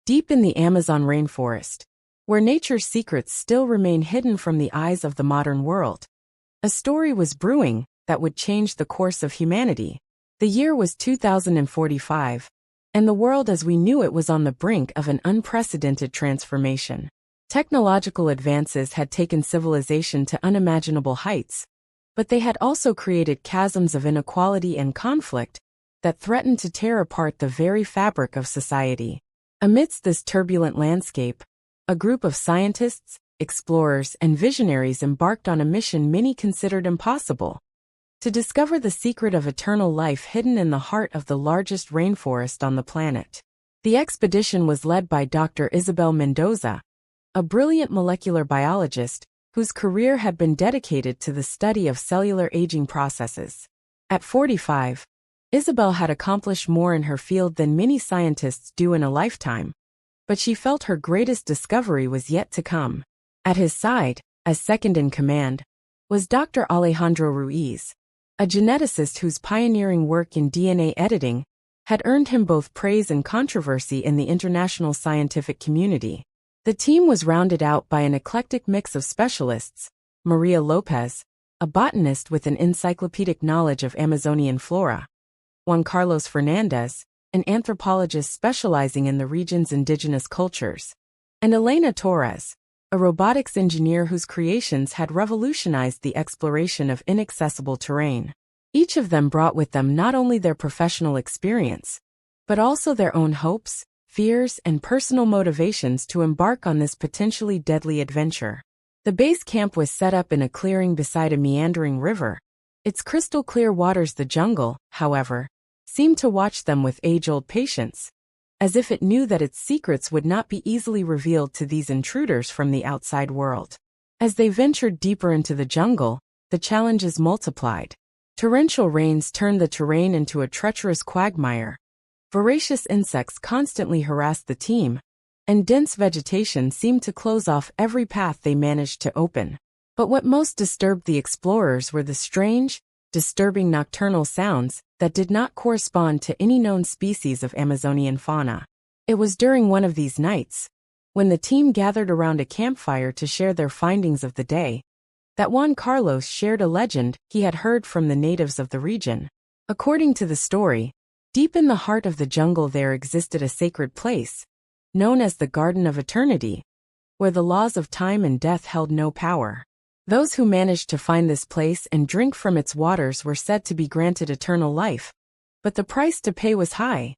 deep in the Amazon rainforest, where nature's secrets still remain hidden from the eyes of the modern world. A story was brewing that would change the course of humanity. The year was 2045, and the world as we knew it was on the brink of an unprecedented transformation. Technological advances had taken civilization to unimaginable heights, but they had also created chasms of inequality and conflict that threatened to tear apart the very fabric of society. Amidst this turbulent landscape, a group of scientists, explorers, and visionaries embarked on a mission many considered impossible: to discover the secret of eternal life hidden in the heart of the largest rainforest on the planet. The expedition was led by Dr. Isabel Mendoza, a brilliant molecular biologist whose career had been dedicated to the study of cellular aging processes. At 45, Isabel had accomplished more in her field than many scientists do in a lifetime, but she felt her greatest discovery was yet to come. At his side, as second in command, was Dr. Alejandro Ruiz, a geneticist whose pioneering work in DNA editing had earned him both praise and controversy in the international scientific community. The team was rounded out by an eclectic mix of specialists: Maria Lopez, a botanist with an encyclopedic knowledge of Amazonian flora; Juan Carlos Fernandez, an anthropologist specializing in the region's indigenous cultures; and Elena Torres, a robotics engineer whose creations had revolutionized the exploration of inaccessible terrain. Each of them brought with them not only their professional experience, but also their own hopes, fears, and personal motivations to embark on this potentially deadly adventure. The base camp was set up in a clearing beside a meandering river. Its crystal-clear waters, the jungle, however, seemed to watch them with age-old patience, as if it knew that its secrets would not be easily revealed to these intruders from the outside world. As they ventured deeper into the jungle, the challenges multiplied. Torrential rains turned the terrain into a treacherous quagmire. Voracious insects constantly harassed the team, and dense vegetation seemed to close off every path they managed to open. But what most disturbed the explorers were the strange, disturbing nocturnal sounds that did not correspond to any known species of Amazonian fauna. It was during one of these nights, when the team gathered around a campfire to share their findings of the day, that Juan Carlos shared a legend he had heard from the natives of the region. According to the story, deep in the heart of the jungle there existed a sacred place, known as the Garden of Eternity, where the laws of time and death held no power. Those who managed to find this place and drink from its waters were said to be granted eternal life, but the price to pay was high.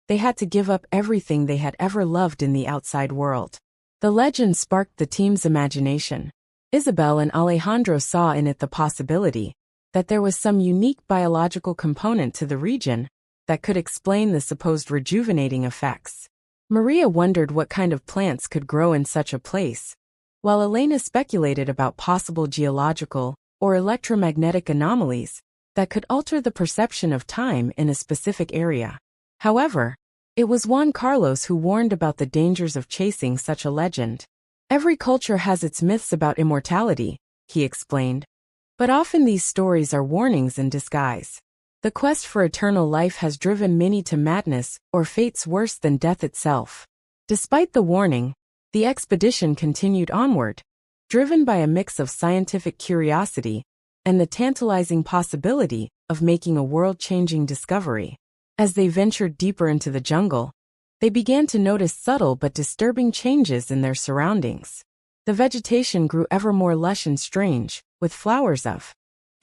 They had to give up everything they had ever loved in the outside world. The legend sparked the team's imagination. Isabel and Alejandro saw in it the possibility that there was some unique biological component to the region that could explain the supposed rejuvenating effects. Maria wondered what kind of plants could grow in such a place, while Elena speculated about possible geological or electromagnetic anomalies that could alter the perception of time in a specific area. However, it was Juan Carlos who warned about the dangers of chasing such a legend. Every culture has its myths about immortality, he explained, but often these stories are warnings in disguise. The quest for eternal life has driven many to madness or fates worse than death itself. Despite the warning, the expedition continued onward, driven by a mix of scientific curiosity and the tantalizing possibility of making a world-changing discovery. As they ventured deeper into the jungle, they began to notice subtle but disturbing changes in their surroundings. The vegetation grew ever more lush and strange, with flowers of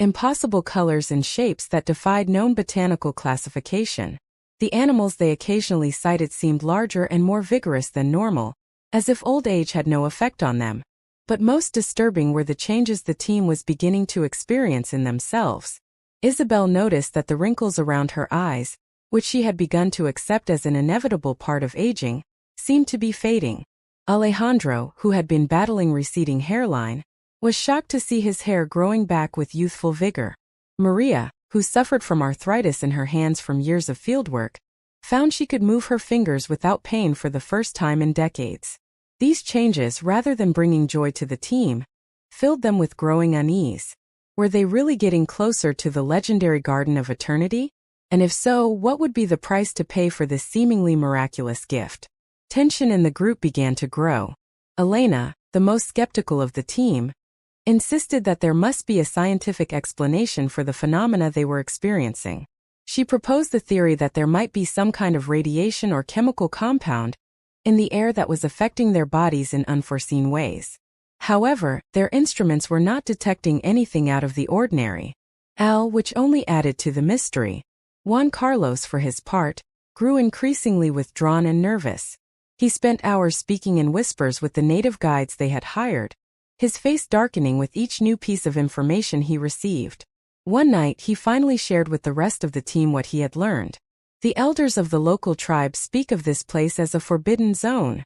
impossible colors and shapes that defied known botanical classification. The animals they occasionally sighted seemed larger and more vigorous than normal, as if old age had no effect on them. But most disturbing were the changes the team was beginning to experience in themselves. Isabel noticed that the wrinkles around her eyes, which she had begun to accept as an inevitable part of aging, seemed to be fading. Alejandro, who had been battling receding hairline, was shocked to see his hair growing back with youthful vigor. Maria, who suffered from arthritis in her hands from years of fieldwork, found she could move her fingers without pain for the first time in decades. These changes, rather than bringing joy to the team, filled them with growing unease. Were they really getting closer to the legendary Garden of Eternity? And if so, what would be the price to pay for this seemingly miraculous gift? Tension in the group began to grow. Elena, the most skeptical of the team, insisted that there must be a scientific explanation for the phenomena they were experiencing. She proposed the theory that there might be some kind of radiation or chemical compound in the air that was affecting their bodies in unforeseen ways. However, their instruments were not detecting anything out of the ordinary, which only added to the mystery. Juan Carlos, for his part, grew increasingly withdrawn and nervous. He spent hours speaking in whispers with the native guides they had hired, his face darkening with each new piece of information he received. One night he finally shared with the rest of the team what he had learned. The elders of the local tribe speak of this place as a forbidden zone,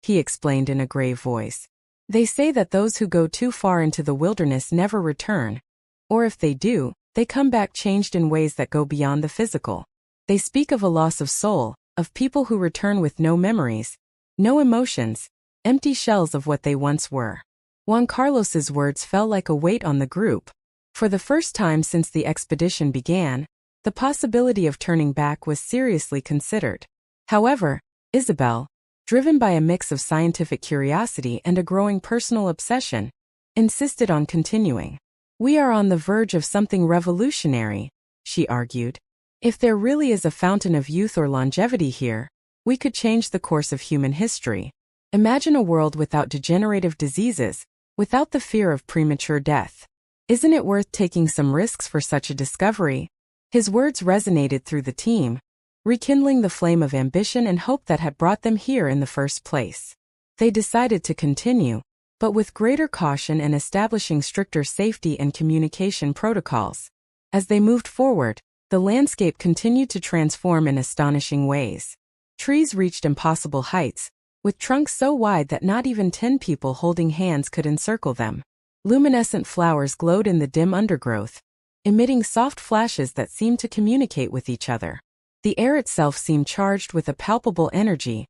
he explained in a grave voice. They say that those who go too far into the wilderness never return, or if they do, they come back changed in ways that go beyond the physical. They speak of a loss of soul, of people who return with no memories, no emotions, empty shells of what they once were. Juan Carlos's words fell like a weight on the group. For the first time since the expedition began, the possibility of turning back was seriously considered. However, Isabel, driven by a mix of scientific curiosity and a growing personal obsession, insisted on continuing. We are on the verge of something revolutionary, she argued. If there really is a fountain of youth or longevity here, we could change the course of human history. Imagine a world without degenerative diseases, without the fear of premature death. Isn't it worth taking some risks for such a discovery? His words resonated through the team, rekindling the flame of ambition and hope that had brought them here in the first place. They decided to continue, but with greater caution and establishing stricter safety and communication protocols. As they moved forward, the landscape continued to transform in astonishing ways. Trees reached impossible heights, with trunks so wide that not even 10 people holding hands could encircle them. Luminescent flowers glowed in the dim undergrowth, emitting soft flashes that seemed to communicate with each other. The air itself seemed charged with a palpable energy,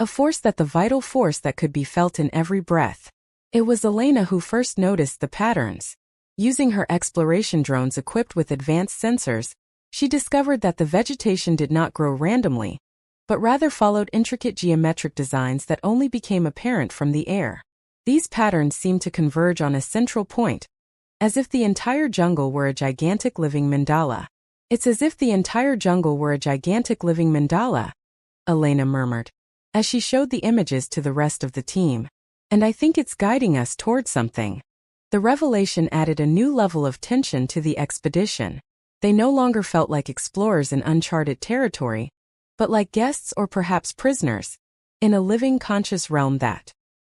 a force that could be felt in every breath. It was Elena who first noticed the patterns. Using her exploration drones equipped with advanced sensors, she discovered that the vegetation did not grow randomly, but rather followed intricate geometric designs that only became apparent from the air. These patterns seemed to converge on a central point, as if the entire jungle were a gigantic living mandala. It's as if the entire jungle were a gigantic living mandala, Elena murmured, as she showed the images to the rest of the team. And I think it's guiding us toward something. The revelation added a new level of tension to the expedition. They no longer felt like explorers in uncharted territory, but like guests or perhaps prisoners, in a living conscious realm that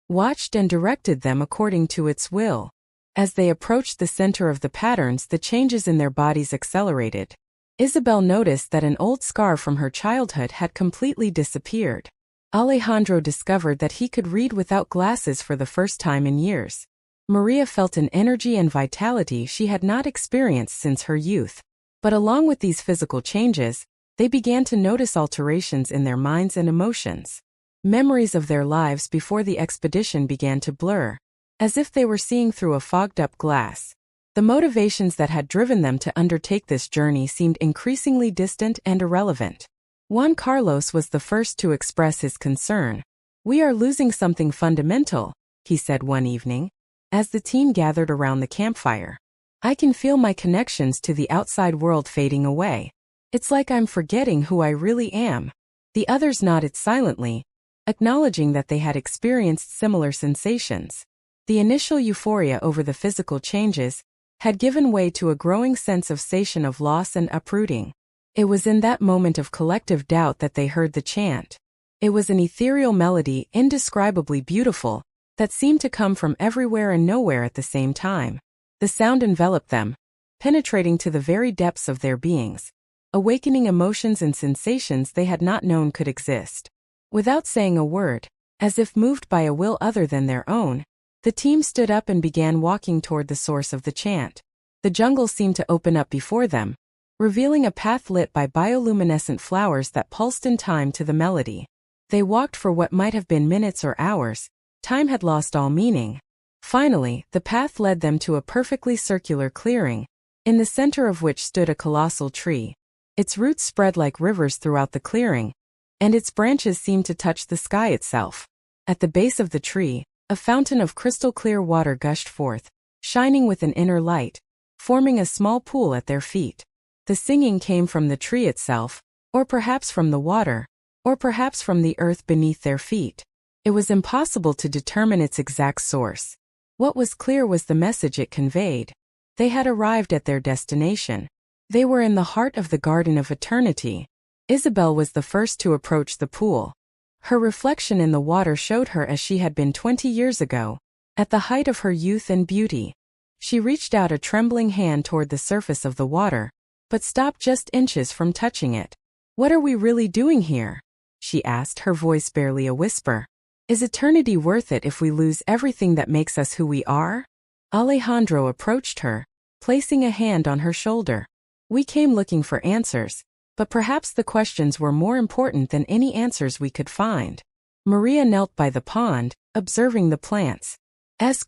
watched and directed them according to its will. As they approached the center of the patterns, the changes in their bodies accelerated. Isabel noticed that an old scar from her childhood had completely disappeared. Alejandro discovered that he could read without glasses for the first time in years. Maria felt an energy and vitality she had not experienced since her youth. But along with these physical changes, they began to notice alterations in their minds and emotions. Memories of their lives before the expedition began to blur, as if they were seeing through a fogged-up glass. The motivations that had driven them to undertake this journey seemed increasingly distant and irrelevant. Juan Carlos was the first to express his concern. "We are losing something fundamental," he said one evening, as the team gathered around the campfire. "I can feel my connections to the outside world fading away. It's like I'm forgetting who I really am." The others nodded silently, acknowledging that they had experienced similar sensations. The initial euphoria over the physical changes had given way to a growing sensation of loss and uprooting. It was in that moment of collective doubt that they heard the chant. It was an ethereal melody, indescribably beautiful, that seemed to come from everywhere and nowhere at the same time. The sound enveloped them, penetrating to the very depths of their beings, awakening emotions and sensations they had not known could exist. Without saying a word, as if moved by a will other than their own, the team stood up and began walking toward the source of the chant. The jungle seemed to open up before them, revealing a path lit by bioluminescent flowers that pulsed in time to the melody. They walked for what might have been minutes or hours. Time had lost all meaning. Finally, the path led them to a perfectly circular clearing, in the center of which stood a colossal tree. Its roots spread like rivers throughout the clearing, and its branches seemed to touch the sky itself. At the base of the tree, a fountain of crystal-clear water gushed forth, shining with an inner light, forming a small pool at their feet. The singing came from the tree itself, or perhaps from the water, or perhaps from the earth beneath their feet. It was impossible to determine its exact source. What was clear was the message it conveyed. They had arrived at their destination. They were in the heart of the Garden of Eternity. Isabel was the first to approach the pool. Her reflection in the water showed her as she had been 20 years ago, at the height of her youth and beauty. She reached out a trembling hand toward the surface of the water, but stopped just inches from touching it. "What are we really doing here?" she asked, her voice barely a whisper. "Is eternity worth it if we lose everything that makes us who we are?" Alejandro approached her, placing a hand on her shoulder. "We came looking for answers, but perhaps the questions were more important than any answers we could find." Maria knelt by the pond, observing the plants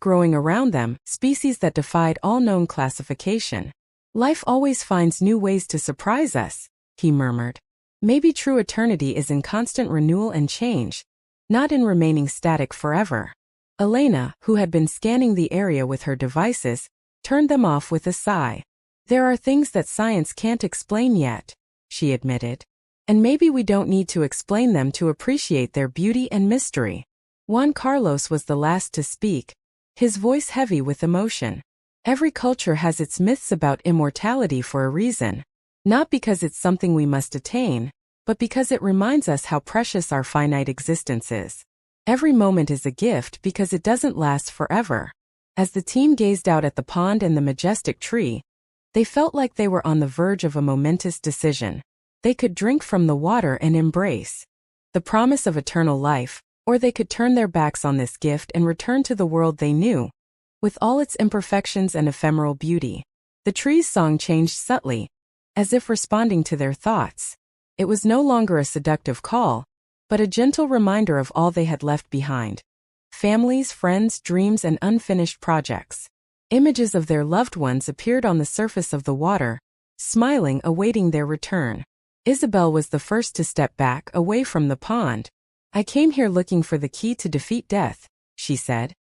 growing around them, species that defied all known classification. "Life always finds new ways to surprise us," he murmured. "Maybe true eternity is in constant renewal and change, not in remaining static forever." Elena, who had been scanning the area with her devices, turned them off with a sigh. "There are things that science can't explain yet," she admitted. "And maybe we don't need to explain them to appreciate their beauty and mystery." Juan Carlos was the last to speak, his voice heavy with emotion. "Every culture has its myths about immortality for a reason. Not because it's something we must attain, but because it reminds us how precious our finite existence is. Every moment is a gift because it doesn't last forever." As the team gazed out at the pond and the majestic tree, they felt like they were on the verge of a momentous decision. They could drink from the water and embrace the promise of eternal life, or they could turn their backs on this gift and return to the world they knew, with all its imperfections and ephemeral beauty. The tree's song changed subtly, as if responding to their thoughts. It was no longer a seductive call, but a gentle reminder of all they had left behind. Families, friends, dreams, and unfinished projects. Images of their loved ones appeared on the surface of the water, smiling, awaiting their return. Isabel was the first to step back, away from the pond. "I came here looking for the key to defeat death," she said.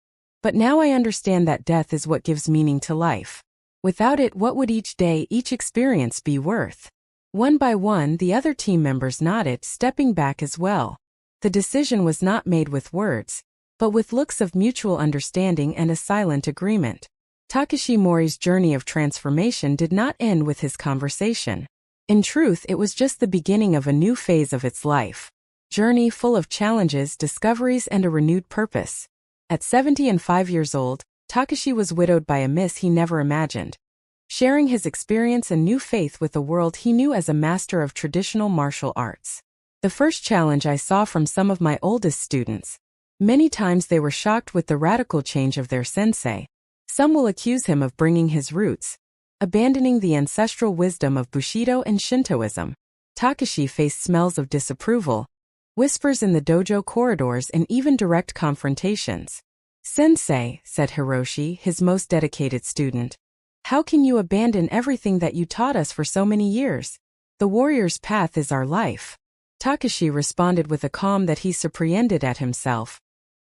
"But now I understand that death is what gives meaning to life. Without it, what would each day, each experience be worth?" One by one, the other team members nodded, stepping back as well. The decision was not made with words, but with looks of mutual understanding and a silent agreement. Takashi Mori's journey of transformation did not end with his conversation. In truth, it was just the beginning of a new phase of its life. Journey full of challenges, discoveries, and a renewed purpose. At 75 years old, Takashi was widowed by a miss he never imagined, sharing his experience and new faith with the world he knew as a master of traditional martial arts. "The first challenge I saw from some of my oldest students. Many times they were shocked with the radical change of their sensei. Some will accuse him of bringing his roots, abandoning the ancestral wisdom of Bushido and Shintoism." Takashi faced smells of disapproval, whispers in the dojo corridors, and even direct confrontations. "Sensei," said Hiroshi, his most dedicated student, "how can you abandon everything that you taught us for so many years? The warrior's path is our life." Takashi responded with a calm that he surpreended at himself.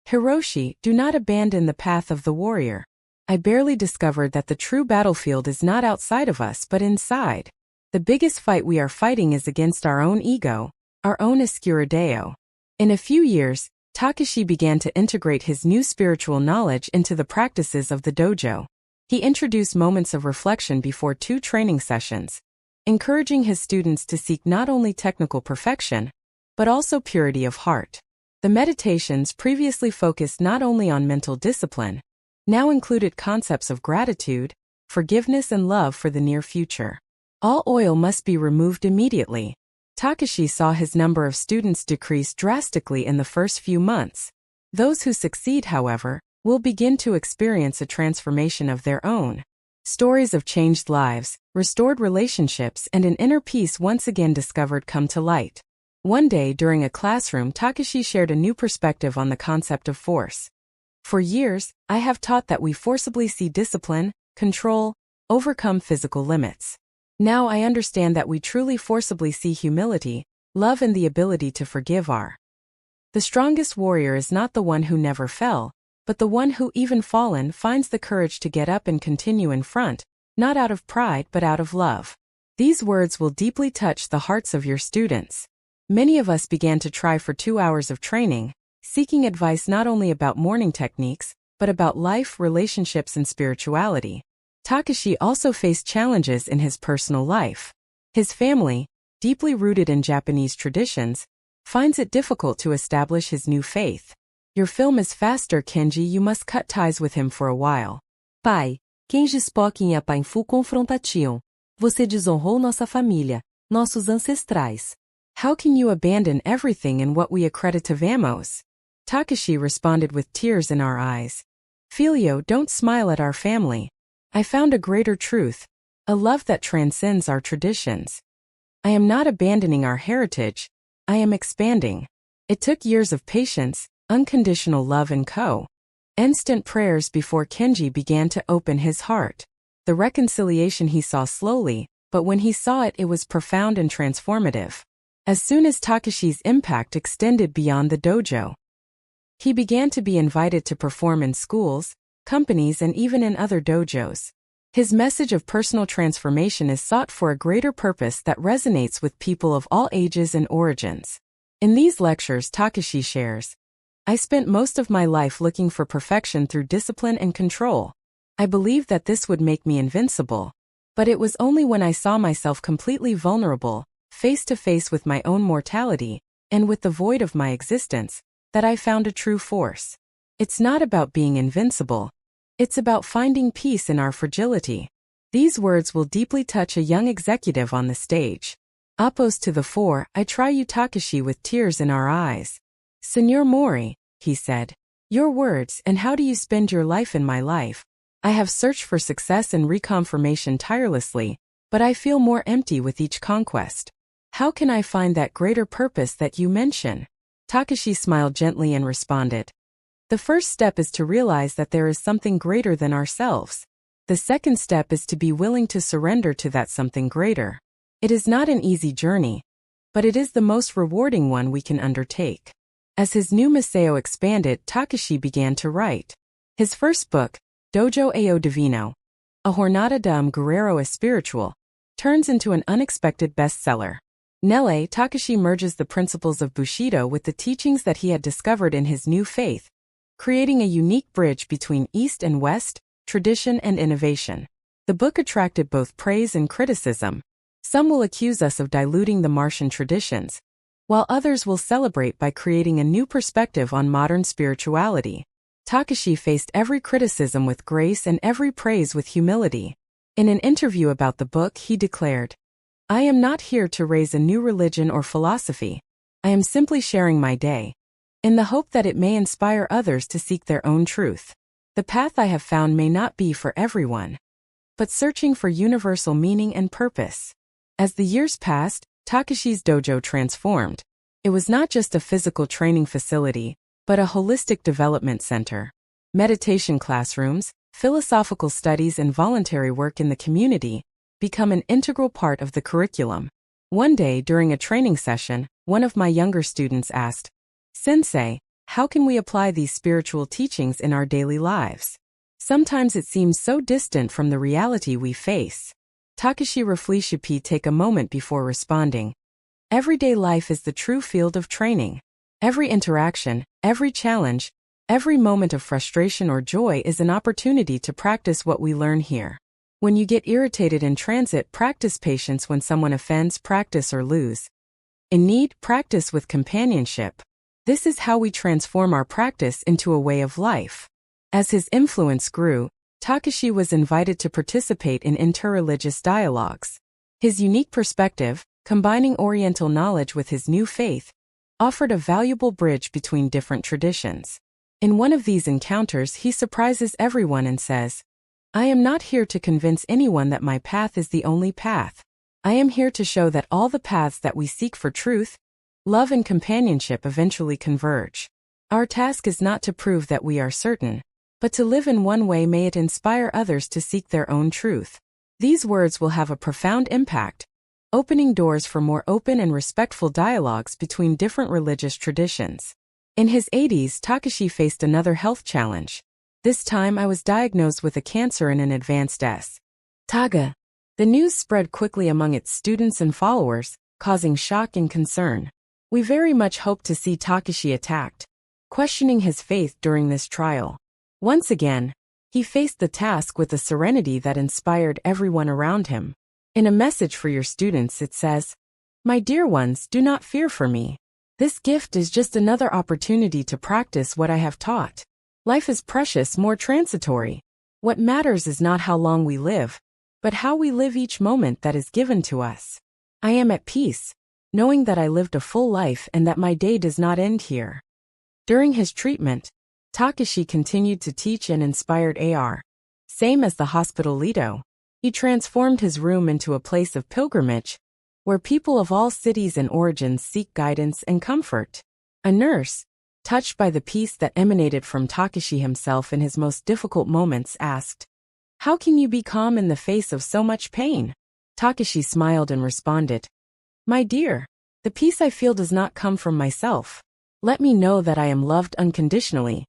"Hiroshi, do not abandon the path of the warrior. I barely discovered that the true battlefield is not outside of us but inside. The biggest fight we are fighting is against our own ego, our own escurideo." In a few years, Takashi began to integrate his new spiritual knowledge into the practices of the dojo. He introduced moments of reflection before 2 training sessions, encouraging his students to seek not only technical perfection, but also purity of heart. The meditations, previously focused not only on mental discipline, now included concepts of gratitude, forgiveness, and love for the near future. All oil must be removed immediately. Takashi saw his number of students decrease drastically in the first few months. Those who succeed, however, will begin to experience a transformation of their own. Stories of changed lives, restored relationships, and an inner peace once again discovered come to light. One day during a classroom, Takashi shared a new perspective on the concept of force. "For years, I have taught that we forcibly see discipline, control, overcome physical limits. Now I understand that we truly forcibly see humility, love and the ability to forgive are. The strongest warrior is not the one who never fell, but the one who, even fallen, finds the courage to get up and continue in front, not out of pride but out of love. These words will deeply touch the hearts of your students. Many of us began to try for 2 hours of training, seeking advice not only about morning techniques, but about life, relationships, and spirituality. Takashi also faced challenges in his personal life. His family, deeply rooted in Japanese traditions, finds it difficult to establish his new faith. Your film is faster, Kenji. You must cut ties with him for a while. Pai, Kenji Spock e Apainfu confrontatiam. Você desonrou nossa família, nossos ancestrais. How can you abandon everything and what we accredit to Vamos? Takashi responded with tears in our eyes. Filio, don't smile at our family. I found a greater truth, a love that transcends our traditions. I am not abandoning our heritage, I am expanding. It took years of patience, unconditional love and instant prayers before Kenji began to open his heart. The reconciliation he saw slowly, but when he saw it, it was profound and transformative. As soon as Takashi's impact extended beyond the dojo, he began to be invited to perform in schools, companies, and even in other dojos. His message of personal transformation is sought for a greater purpose that resonates with people of all ages and origins. In these lectures, Takashi shares, I spent most of my life looking for perfection through discipline and control. I believed that this would make me invincible. But it was only when I saw myself completely vulnerable, face to face with my own mortality, and with the void of my existence, that I found a true force. It's not about being invincible. It's about finding peace in our fragility. These words will deeply touch a young executive on the stage. Opposed to the four, I try you, Takashi, with tears in our eyes. Senor Mori, he said, your words, and how do you spend your life in my life? I have searched for success and reconfirmation tirelessly, but I feel more empty with each conquest. How can I find that greater purpose that you mention? Takashi smiled gently and responded. The first step is to realize that there is something greater than ourselves. The second step is to be willing to surrender to that something greater. It is not an easy journey, but it is the most rewarding one we can undertake. As his new museo expanded, Takashi began to write. His first book, Dojo Ao Divino, A Jornada de Guerrero Espiritual, turns into an unexpected bestseller. Nelle, Takashi merges the principles of Bushido with the teachings that he had discovered in his new faith, creating a unique bridge between East and West, tradition and innovation. The book attracted both praise and criticism. Some will accuse us of diluting the Martian traditions, while others will celebrate by creating a new perspective on modern spirituality. Takashi faced every criticism with grace and every praise with humility. In an interview about the book, he declared, I am not here to raise a new religion or philosophy. I am simply sharing my day, in the hope that it may inspire others to seek their own truth. The path I have found may not be for everyone, but searching for universal meaning and purpose. As the years passed, Takashi's dojo transformed. It was not just a physical training facility, but a holistic development center. Meditation classrooms, philosophical studies, and voluntary work in the community become an integral part of the curriculum. One day during a training session, one of my younger students asked, Sensei, how can we apply these spiritual teachings in our daily lives? Sometimes it seems so distant from the reality we face. Takashi reflected. Take a moment before responding. Everyday life is the true field of training. Every interaction, every challenge, every moment of frustration or joy is an opportunity to practice what we learn here. When you get irritated in transit, practice patience. When someone offends, practice or lose. In need, practice with companionship. This is how we transform our practice into a way of life. As his influence grew, Takashi was invited to participate in interreligious dialogues. His unique perspective, combining Oriental knowledge with his new faith, offered a valuable bridge between different traditions. In one of these encounters, he surprises everyone and says, I am not here to convince anyone that my path is the only path. I am here to show that all the paths that we seek for truth, love, and companionship eventually converge. Our task is not to prove that we are certain, but to live in one way. May it inspire others to seek their own truth. These words will have a profound impact, opening doors for more open and respectful dialogues between different religious traditions. In his 80s, Takashi faced another health challenge. This time I was diagnosed with a cancer in an advanced stage. The news spread quickly among its students and followers, causing shock and concern. We very much hoped to see Takashi attacked, questioning his faith during this trial. Once again, he faced the task with a serenity that inspired everyone around him. In a message for your students it says, "My dear ones, do not fear for me. This gift is just another opportunity to practice what I have taught. Life is precious, more transitory. What matters is not how long we live, but how we live each moment that is given to us. I am at peace, knowing that I lived a full life and that my day does not end here." During his treatment, Takashi continued to teach and inspired same as the hospital Lido. He transformed his room into a place of pilgrimage, where people of all cities and origins seek guidance and comfort. A nurse, touched by the peace that emanated from Takashi himself in his most difficult moments, asked, "How can you be calm in the face of so much pain?" Takashi smiled and responded, "My dear, the peace I feel does not come from myself. Let me know that I am loved unconditionally,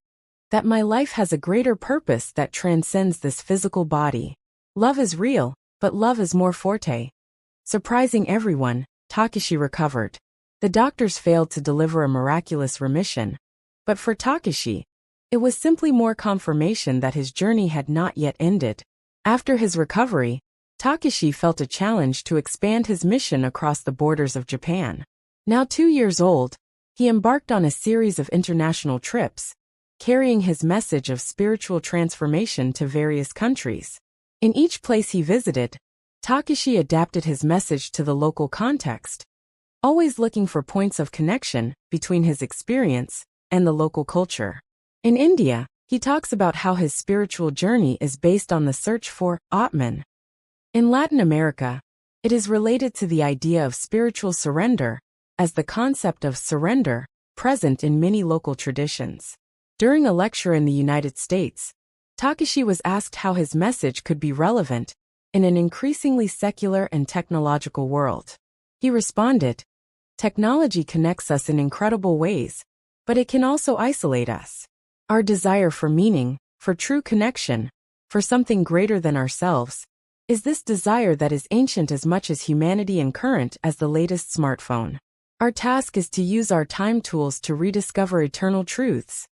that my life has a greater purpose that transcends this physical body. Love is real, but love is more forte." Surprising everyone, Takashi recovered. The doctors failed to deliver a miraculous remission, but for Takashi, it was simply more confirmation that his journey had not yet ended. After his recovery, Takashi felt a challenge to expand his mission across the borders of Japan. Now 2 years old, he embarked on a series of international trips, carrying his message of spiritual transformation to various countries. In each place he visited, Takashi adapted his message to the local context, always looking for points of connection between his experience and the local culture. In India, he talks about how his spiritual journey is based on the search for Atman. In Latin America, it is related to the idea of spiritual surrender, as the concept of surrender, present in many local traditions. During a lecture in the United States, Takashi was asked how his message could be relevant in an increasingly secular and technological world. He responded, "Technology connects us in incredible ways, but it can also isolate us. Our desire for meaning, for true connection, for something greater than ourselves, is this desire that is ancient as much as humanity and current as the latest smartphone. Our task is to use our time tools to rediscover eternal truths."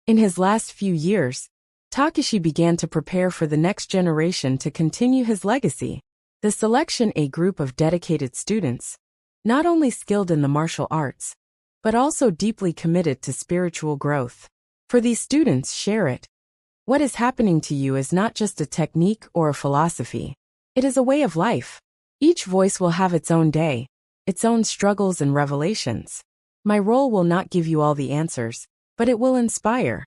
In his last few years, Takashi began to prepare for the next generation to continue his legacy. The selection, a group of dedicated students, not only skilled in the martial arts, but also deeply committed to spiritual growth. For these students, share it. What is happening to you is not just a technique or a philosophy. It is a way of life. Each voice will have its own day, its own struggles and revelations. My role will not give you all the answers, but it will inspire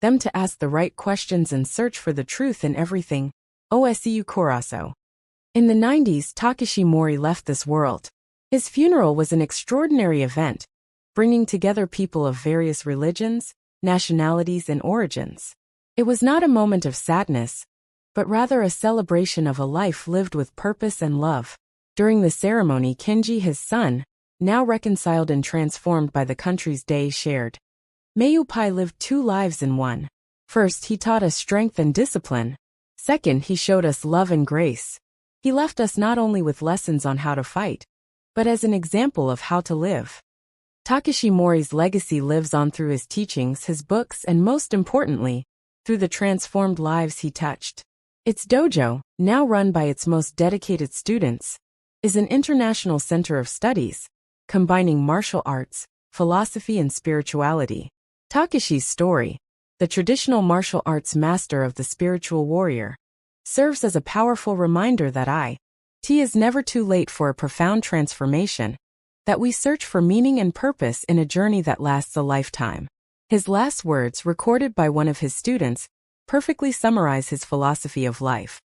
them to ask the right questions and search for the truth in everything. Osu Kuraso. In the 90s, Takashi Mori left this world. His funeral was an extraordinary event, bringing together people of various religions, nationalities, and origins. It was not a moment of sadness, but rather a celebration of a life lived with purpose and love. During the ceremony, Kenji, his son, now reconciled and transformed by the country's day, shared, "Mayupai lived 2 lives in one. First, he taught us strength and discipline. Second, he showed us love and grace. He left us not only with lessons on how to fight, but as an example of how to live." Takashi Mori's legacy lives on through his teachings, his books, and most importantly, through the transformed lives he touched. Its dojo, now run by its most dedicated students, is an international center of studies, combining martial arts, philosophy, and spirituality. Takashi's story, the traditional martial arts master of the spiritual warrior, serves as a powerful reminder that it is never too late for a profound transformation, that we search for meaning and purpose in a journey that lasts a lifetime. His last words, recorded by one of his students, perfectly summarize his philosophy of life.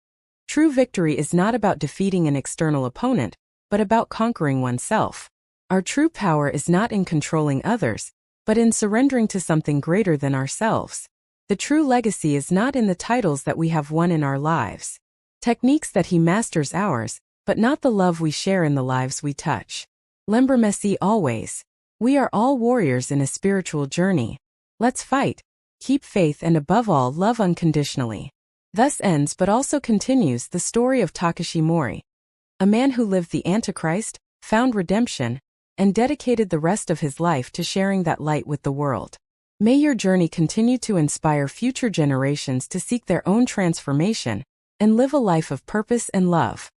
True victory is not about defeating an external opponent, but about conquering oneself. Our true power is not in controlling others, but in surrendering to something greater than ourselves. The true legacy is not in the titles that we have won in our lives, techniques that he masters ours, but not the love we share in the lives we touch. Lembermessi always. We are all warriors in a spiritual journey. Let's fight. Keep faith and above all love unconditionally. Thus ends but also continues the story of Takashi Mori, a man who lived the Antichrist, found redemption, and dedicated the rest of his life to sharing that light with the world. May your journey continue to inspire future generations to seek their own transformation and live a life of purpose and love.